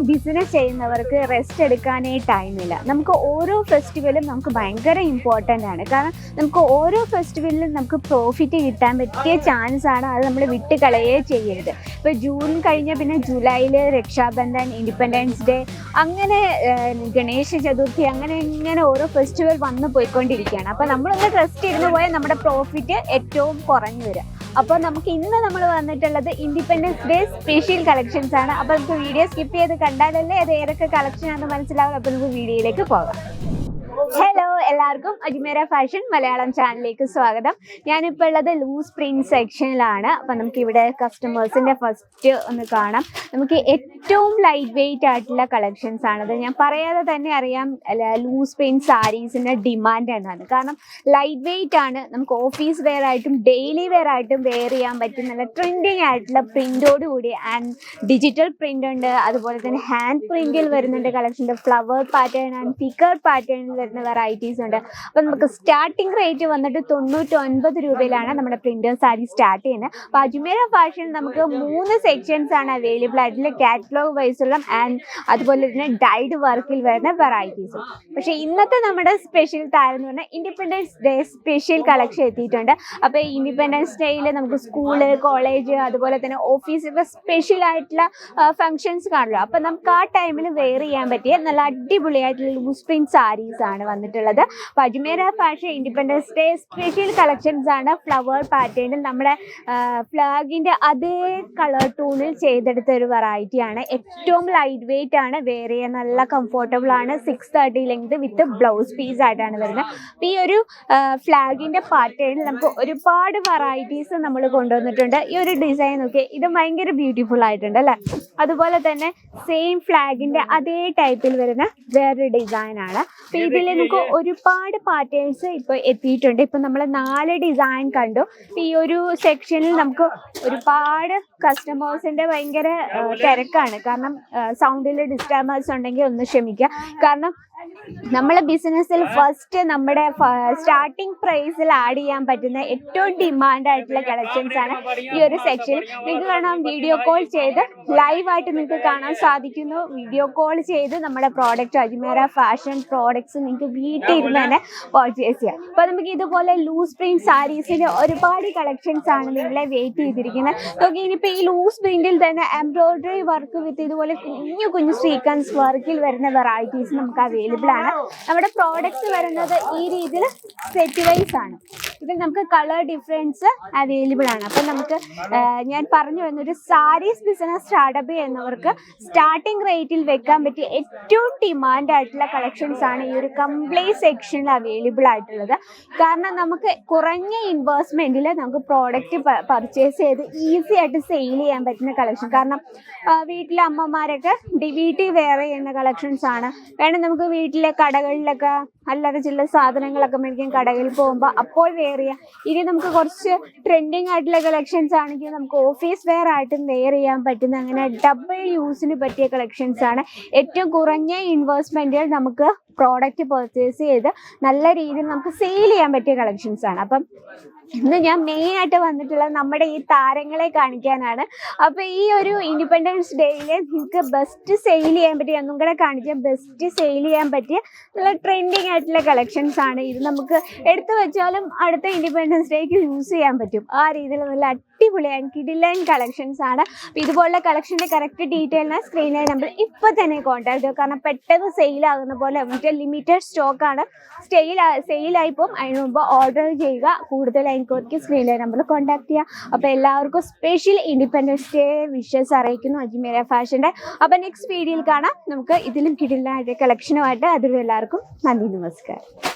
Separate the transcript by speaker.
Speaker 1: Business ചെയ്യുന്നവർക്ക് rest എടുക്കാനേ ടൈമില്ല. നമുക്ക് ഓരോ ഫെസ്റ്റിവലും നമുക്ക് ഭയങ്കര ഇമ്പോർട്ടൻ്റ് ആണ്. കാരണം നമുക്ക് ഓരോ ഫെസ്റ്റിവലിലും നമുക്ക് പ്രോഫിറ്റ് കിട്ടാൻ പറ്റിയ ചാൻസ് ആണ്. അത് നമ്മൾ വിട്ട് കളയേ ചെയ്യരുത്. ഇപ്പോൾ ജൂൺ കഴിഞ്ഞാൽ പിന്നെ ജൂലൈയിൽ രക്ഷാബന്ധൻ, ഇൻഡിപെൻഡൻസ് ഡേ, അങ്ങനെ ഗണേശ ചതുർത്ഥി, അങ്ങനെ ഇങ്ങനെ ഓരോ ഫെസ്റ്റിവൽ വന്നു പോയിക്കൊണ്ടിരിക്കുകയാണ്. അപ്പോൾ നമ്മളൊന്ന് റെസ്റ്റ് ഇരുന്ന് പോയാൽ നമ്മുടെ പ്രോഫിറ്റ് ഏറ്റവും കുറഞ്ഞു വരിക. അപ്പോൾ നമുക്ക് ഇന്ന് നമ്മൾ വന്നിട്ടുള്ളത് ഇൻഡിപെൻഡൻസ് ഡേ സ്പെഷ്യൽ കളക്ഷൻസ് ആണ്. അപ്പോൾ നമുക്ക് വീഡിയോ സ്കിപ്പ് ചെയ്ത് കണ്ടാലല്ലേ അത് ഏതൊക്കെ കളക്ഷൻ ആണെന്ന് മനസ്സിലാവും. അപ്പോൾ നമുക്ക് വീഡിയോയിലേക്ക് പോകാം. ഹലോ, എല്ലാവർക്കും അജ്മീര ഫാഷൻ മലയാളം ചാനലിലേക്ക് സ്വാഗതം. ഞാനിപ്പോൾ ഉള്ളത് ലൂസ് പ്രിന്റ് സെക്ഷനിലാണ്. അപ്പം നമുക്ക് ഇവിടെ കസ്റ്റമേഴ്സിൻ്റെ ഫസ്റ്റ് ഒന്ന് കാണാം. നമുക്ക് ഏറ്റവും ലൈറ്റ് വെയിറ്റ് ആയിട്ടുള്ള കളക്ഷൻസ് ആണത്. ഞാൻ പറയാതെ തന്നെ അറിയാം ലൂസ് പ്രിന്റ് സാരീസിൻ്റെ ഡിമാൻഡ് എന്നാണ്. കാരണം ലൈറ്റ് വെയിറ്റ് ആണ്, നമുക്ക് ഓഫീസ് വെയർ ആയിട്ടും ഡെയിലി വെയർ ആയിട്ടും വെയർ ചെയ്യാൻ പറ്റും. നല്ല ട്രെൻഡിങ് ആയിട്ടുള്ള പ്രിന്റോട് കൂടി ആൻഡ് ഡിജിറ്റൽ പ്രിന്റ് ഉണ്ട്, അതുപോലെ തന്നെ ഹാൻഡ് പ്രിന്റിൽ വരുന്നുണ്ട് collection, flower pattern and picker പാറ്റേണിൽ വരുന്ന വെറൈറ്റീസ് ഉണ്ട്. അപ്പം നമുക്ക് സ്റ്റാർട്ടിംഗ് റേറ്റ് വന്നിട്ട് 99 രൂപയിലാണ് നമ്മുടെ പ്രിന്റർ സാരി സ്റ്റാർട്ട് ചെയ്യുന്നത്. അപ്പോൾ അജ്മീര ഫാഷൻ നമുക്ക് 3 സെക്ഷൻസ് ആണ് അവൈലബിൾ ആയിട്ടുള്ള, കാറ്റലോഗ് വൈസുള്ള ആൻഡ് അതുപോലെ തന്നെ ഡൈഡ് വർക്കിൽ വരുന്ന വെറൈറ്റീസും. പക്ഷേ ഇന്നത്തെ നമ്മുടെ സ്പെഷ്യൽ താരം എന്ന് പറഞ്ഞാൽ ഇൻഡിപെൻഡൻസ് ഡേ സ്പെഷ്യൽ കളക്ഷൻ എത്തിയിട്ടുണ്ട്. അപ്പോൾ ഇൻഡിപെൻഡൻസ് ഡേയിൽ നമുക്ക് സ്കൂള്, കോളേജ്, അതുപോലെ തന്നെ ഓഫീസിലൊക്കെ സ്പെഷ്യൽ ആയിട്ടുള്ള ഫങ്ഷൻസ് കാണുമല്ലോ. അപ്പോൾ നമുക്ക് ആ ടൈമിൽ വെയർ ചെയ്യാൻ പറ്റിയ നല്ല അടിപൊളിയായിട്ടുള്ള ലൂസ് പ്രിന്റ് സാരീസ് ആണ് വന്നിട്ടുള്ളത്. അപ്പോൾ Ajmeera fashion independence day special collections ആണ്. ഫ്ലവർ പാറ്റേണിൽ നമ്മുടെ ഫ്ലാഗിൻ്റെ അതേ കളർ ടൂണിൽ ചെയ്തെടുത്ത ഒരു വെറൈറ്റി ആണ്. ഏറ്റവും ലൈറ്റ് വെയിറ്റ് ആണ്, വെയർ ചെയ്യാൻ നല്ല കംഫർട്ടബിൾ ആണ്. 630 ലെങ്ത് വിത്ത് ബ്ലൗസ് പീസ് ആയിട്ടാണ് വരുന്നത്. അപ്പോൾ ഈ ഒരു ഫ്ലാഗിൻ്റെ പാറ്റേണിൽ നമുക്ക് ഒരുപാട് വെറൈറ്റീസ് നമ്മൾ കൊണ്ടുവന്നിട്ടുണ്ട്. ഈ ഒരു ഡിസൈൻ നോക്കി, ഇത് ഭയങ്കര ബ്യൂട്ടിഫുൾ ആയിട്ടുണ്ട് അല്ലേ. അതുപോലെ തന്നെ സെയിം ഫ്ലാഗിൻ്റെ അതേ ടൈപ്പിൽ വരുന്ന വേറൊരു ഡിസൈനാണ്. അപ്പോൾ ഇതിൽ നമുക്ക് ഒരുപാട് പാറ്റേൺസ് ഇപ്പോൾ എത്തിയിട്ടുണ്ട്. ഇപ്പം നമ്മൾ 4 ഡിസൈൻ കണ്ടു. ഈ ഒരു സെക്ഷനിൽ നമുക്ക് ഒരുപാട് കസ്റ്റമേഴ്സിൻ്റെ ഭയങ്കര തിരക്കാണ്. കാരണം സൗണ്ടിൽ ഡിസ്റ്റർബൻസ് ഉണ്ടെങ്കിൽ ഒന്ന് ക്ഷമിക്കുക. കാരണം നമ്മളെ ബിസിനസ്സിൽ ഫസ്റ്റ് നമ്മുടെ സ്റ്റാർട്ടിംഗ് പ്രൈസിൽ ആഡ് ചെയ്യാൻ പറ്റുന്ന ഏറ്റവും ഡിമാൻഡ് ആയിട്ടുള്ള കളക്ഷൻസ് ആണ് ഈ ഒരു സെക്ഷൻ. നിങ്ങൾക്ക് കാണാം, വീഡിയോ കോൾ ചെയ്ത് ലൈവായിട്ട് നിങ്ങൾക്ക് കാണാൻ സാധിക്കുന്നു. വീഡിയോ കോൾ ചെയ്ത് നമ്മുടെ പ്രോഡക്റ്റ് അജ്മീര ഫാഷൻ പ്രോഡക്ട്സ് നിങ്ങൾക്ക് വീട്ടിൽ ഇരുന്ന് തന്നെ പർച്ചേസ് ചെയ്യാം. അപ്പോൾ നമുക്ക് ഇതുപോലെ ലൂസ് പ്രിന്റ് സാരീസിൻ്റെ ഒരുപാട് കളക്ഷൻസ് ആണ് നിങ്ങളെ വെയിറ്റ് ചെയ്തിരിക്കുന്നത്. നോക്കി, ഇനിയിപ്പോൾ ഈ ലൂസ് പ്രിന്റിൽ തന്നെ എംബ്രോയിഡറി വർക്ക് വിത്ത് ഇതുപോലെ കുഞ്ഞു കുഞ്ഞു സീക്വൻസ് വർക്കിൽ വരുന്ന വെറൈറ്റീസ് നമുക്ക് അവൈലബിൾ ആണ്. നമ്മുടെ പ്രോഡക്റ്റ്സ് വരുന്നത് ഈ രീതിയിൽ സെറ്റ് വൈസ് ആണ്. ഇതിൽ നമുക്ക് കളർ ഡിഫറൻസ് അവൈലബിൾ ആണ്. അപ്പം നമുക്ക് ഞാൻ പറഞ്ഞു വന്നൊരു സാരീസ് ബിസിനസ് സ്റ്റാർട്ടപ്പ് ചെയ്യുന്നവർക്ക് സ്റ്റാർട്ടിംഗ് റേറ്റിൽ വെക്കാൻ പറ്റിയ ഏറ്റവും ഡിമാൻഡ് ആയിട്ടുള്ള കളക്ഷൻസ് ആണ് ഈ ഒരു കംപ്ലീറ്റ് സെക്ഷനിൽ അവൈലബിൾ ആയിട്ടുള്ളത്. കാരണം നമുക്ക് കുറഞ്ഞ ഇൻവെസ്റ്റ്മെൻറ്റിൽ നമുക്ക് പ്രോഡക്റ്റ് പർച്ചേസ് ചെയ്ത് ഈസി ആയിട്ട് സെയിൽ ചെയ്യാൻ പറ്റുന്ന കളക്ഷൻ. കാരണം വീട്ടിലെ അമ്മമാരൊക്കെ വീട്ടിൽ വെയർ ചെയ്യുന്ന കളക്ഷൻസ് ആണ്. വേണം നമുക്ക് വീട്ടിലെ കടകളിലൊക്കെ അല്ലാതെ ചില സാധനങ്ങളൊക്കെ മേടിക്കാൻ കടകളിൽ പോകുമ്പോൾ അപ്പോൾ വെയർ ചെയ്യാം. ഇനി നമുക്ക് കുറച്ച് ട്രെൻഡിങ് ആയിട്ടുള്ള കളക്ഷൻസ് ആണെങ്കിൽ നമുക്ക് ഓഫീസ് വെയർ ആയിട്ടും വെയർ ചെയ്യാൻ പറ്റുന്ന അങ്ങനെ ഡബിൾ യൂസിന് പറ്റിയ കളക്ഷൻസ് ആണ്. ഏറ്റവും കുറഞ്ഞ ഇൻവെസ്റ്റ്മെൻറ്റിൽ നമുക്ക് പ്രോഡക്റ്റ് പർച്ചേസ് ചെയ്ത് നല്ല രീതിയിൽ നമുക്ക് സെയിൽ ചെയ്യാൻ പറ്റിയ കളക്ഷൻസ് ആണ്. അപ്പം ഇന്ന് ഞാൻ മെയിനായിട്ട് വന്നിട്ടുള്ളത് നമ്മുടെ ഈ താരങ്ങളെ കാണിക്കാനാണ്. അപ്പോൾ ഈ ഒരു ഇൻഡിപെൻഡൻസ് ഡേയിൽ നിങ്ങൾക്ക് ബെസ്റ്റ് സെയിൽ ചെയ്യാൻ പറ്റിയ, ഒന്നും കൂടെ കാണിക്കാൻ, ബെസ്റ്റ് സെയിൽ ചെയ്യാൻ പറ്റിയ നല്ല ട്രെൻഡിങ് ആയിട്ടുള്ള കളക്ഷൻസ് ആണ്. ഇത് നമുക്ക് എടുത്തു വെച്ചാലും അടുത്ത ഇൻഡിപെൻഡൻസ് ഡേക്ക് യൂസ് ചെയ്യാൻ പറ്റും. ആ രീതിയിൽ നല്ല അടിപൊളിയാണ്, കിഡിലൈൻ കളക്ഷൻസ് ആണ്. അപ്പോൾ ഇതുപോലുള്ള കളക്ഷൻ്റെ കറക്റ്റ് ഡീറ്റെയിലിന് സ്ക്രീനിലെ നമ്പർ ഇപ്പോൾ തന്നെ കോൺടാക്ട് ചെയ്യുക. കാരണം പെട്ടെന്ന് സെയിലാകുന്ന പോലെ മറ്റേ ലിമിറ്റഡ് സ്റ്റോക്കാണ്, സെയിലായിപ്പോൾ അതിന് മുമ്പ് ഓർഡർ ചെയ്യുക. കൂടുതൽ എനിക്ക് സ്ക്രീനിലെ നമ്പറിൽ കോൺടാക്ട് ചെയ്യുക. അപ്പോൾ എല്ലാവർക്കും സ്പെഷ്യൽ ഇൻഡിപെൻഡൻസ് ഡേ വിഷസ് അറിയിക്കുന്നു അജ്മീര ഫാഷൻ്റെ. അപ്പോൾ നെക്സ്റ്റ് വീഡിയോയിൽ കാണാം. നമുക്ക് ഇതിലും കിടിലനായിട്ട് കളക്ഷനുമായിട്ട്. അതിലും എല്ലാവർക്കും നന്ദി, നമസ്കാരം.